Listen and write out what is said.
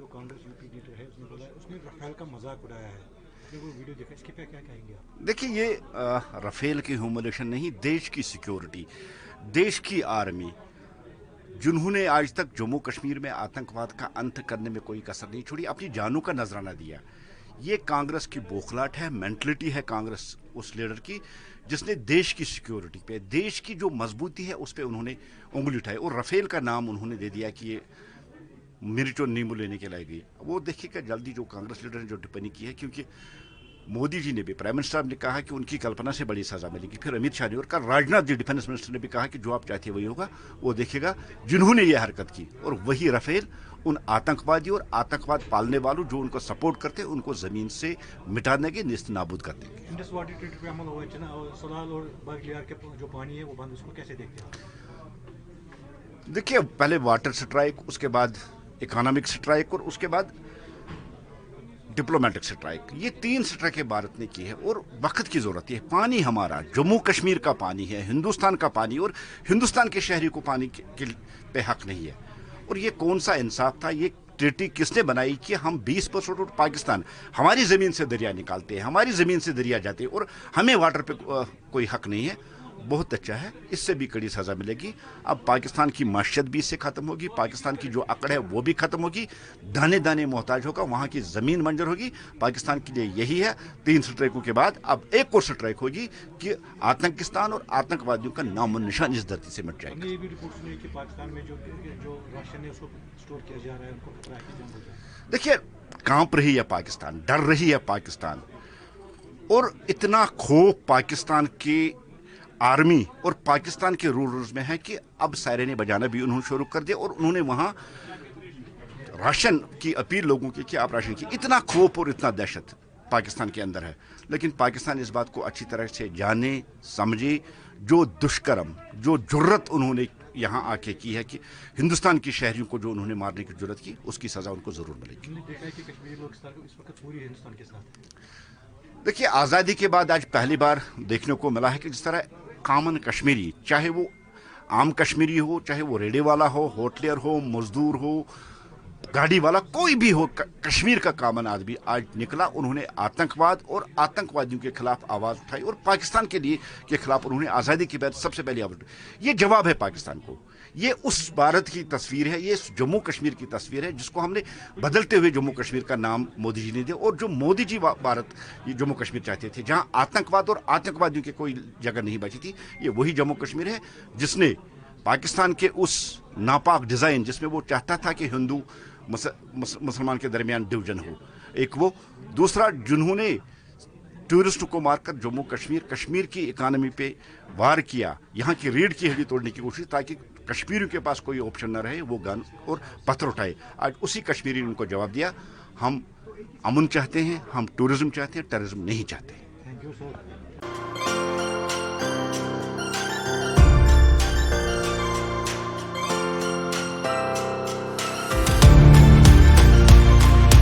जो Congress UP leader है उसने बोला उसने राफेल का मजाक उड़ाया है, वो वीडियो देखा, इसके पे क्या कहेंगे आप? देखिए, ये राफेल की ह्यूमिलेशन नहीं, देश की सिक्योरिटी, देश की आर्मी, जिन्होंने आज तक जम्मू कश्मीर में आतंकवाद का अंत करने में कोई कसर नहीं छोड़ी, अपनी जानों का नजराना दिया। ये कांग्रेस की बौखलाहट है, मेंटलिटी है कांग्रेस उस लीडर की जिसने देश की सिक्योरिटी पे, देश की जो मजबूती है उस पर उन्होंने उंगली उठाई और राफेल का नाम उन्होंने दे दिया कि ये मिर्च और नींबू लेने के लायक गई। वो देखिएगा जल्दी जो कांग्रेस लीडर ने जो टिप्पणी की है, क्योंकि मोदी जी ने भी, प्राइम मिनिस्टर ने कहा कि उनकी कल्पना से बड़ी सजा मिलेगी, फिर अमित शाह ने और कल राजनाथ जी डिफेंस मिनिस्टर ने भी कहा कि जो आप चाहते हैं वही होगा। वो देखिएगा जिन्होंने ये हरकत की, और वही राफेल उन आतंकवादी और आतंकवाद पालने वालों जो उनको सपोर्ट करते हैं उनको जमीन से मिटा देंगे, निस्त नाबूद कर देंगे। इंडस वाटर ट्रीटी पे अमल हुआ है और सलाल और बागलियार के जो पानी है वो बंद, उसको कैसे देखते हैं? देखिए, पहले वाटर स्ट्राइक, उसके बाद इकोनॉमिक स्ट्राइक और उसके बाद डिप्लोमेटिक स्ट्राइक, ये 3 स्ट्राइकें भारत ने की है और वक्त की जरूरत है। पानी हमारा, जम्मू कश्मीर का पानी है, हिंदुस्तान का पानी, और हिंदुस्तान के शहरी को पानी के पे हक नहीं है। और ये कौन सा इंसाफ था? ये ट्रीटी किसने बनाई कि हम 20% और पाकिस्तान हमारी जमीन से दरिया निकालते हैं, हमारी जमीन से दरिया जाते हैं और हमें वाटर पे कोई हक नहीं है? बहुत अच्छा है, इससे भी कड़ी सजा मिलेगी। अब पाकिस्तान की माशियत भी इससे खत्म होगी, पाकिस्तान की जो अकड़ है वो भी खत्म होगी, दाने दाने मोहताज होगा, वहां की जमीन मंजर होगी। पाकिस्तान के लिए यही है। 3 स्ट्राइकों के बाद अब एक और स्ट्राइक होगी कि आतंकिस्तान और आतंकवादियों का नामो निशान इस धरती से मिट जाएगा। ये भी रिपोर्ट सुनी कि पाकिस्तान में जो राशन है उसको स्टोर किया जा रहा है, उनको खतरा है कि जंग हो जाए। देखिए, कांप रही है पाकिस्तान, डर रही है पाकिस्तान, और इतना खौफ पाकिस्तान की आर्मी और पाकिस्तान के रूलर्स में है कि अब सायरने बजाना भी उन्होंने शुरू कर दिया और उन्होंने वहां राशन की अपील लोगों की कि आप राशन की। इतना खौफ और इतना दहशत पाकिस्तान के अंदर है, लेकिन पाकिस्तान इस बात को अच्छी तरह से जाने समझे। जो दुष्कर्म, जो जुर्रत उन्होंने यहाँ आके की है कि हिंदुस्तान की शहरियों को जो उन्होंने मारने की जुर्रत की, उसकी सजा उनको जरूर मिलेगी। देखा है कि कश्मीरी लोग इस वक्त पूरी हिंदुस्तान के साथ हैं। देखिए, आज़ादी के बाद आज पहली बार देखने को मिला है कि जिस तरह कॉमन कश्मीरी, चाहे वो आम कश्मीरी हो, चाहे वो रेडे वाला हो, होटलियर हो, मजदूर हो, गाड़ी वाला, कोई भी हो, कश्मीर का कॉमन आदमी आज निकला। उन्होंने आतंकवाद और आतंकवादियों के खिलाफ आवाज उठाई और पाकिस्तान के लिए के खिलाफ उन्होंने आज़ादी के बाद सबसे पहले आवाज उठाई। ये जवाब है पाकिस्तान को, ये उस भारत की तस्वीर है, ये जम्मू कश्मीर की तस्वीर है जिसको हमने बदलते हुए जम्मू कश्मीर का नाम मोदी जी ने दिया। और जो मोदी जी भारत ये जम्मू कश्मीर चाहते थे, जहां आतंकवाद और आतंकवादियों की कोई जगह नहीं बची थी, ये वही जम्मू कश्मीर है जिसने पाकिस्तान के उस नापाक डिजाइन, जिसमें वो चाहता था कि हिंदू मुसलमान के दरमियान डिवीजन हो, एक वो, दूसरा जिन्होंने टूरिस्ट को मारकर जम्मू कश्मीर की इकोनॉमी पे वार किया, यहाँ की रीढ़ की हड्डी तोड़ने की कोशिश, ताकि कश्मीरियों के पास कोई ऑप्शन न रहे, वो गन और पत्थर उठाए। आज उसी कश्मीरी ने उनको जवाब दिया, हम अमन चाहते हैं, हम टूरिज्म चाहते हैं, टेररिज्म नहीं चाहते। Thank you sir.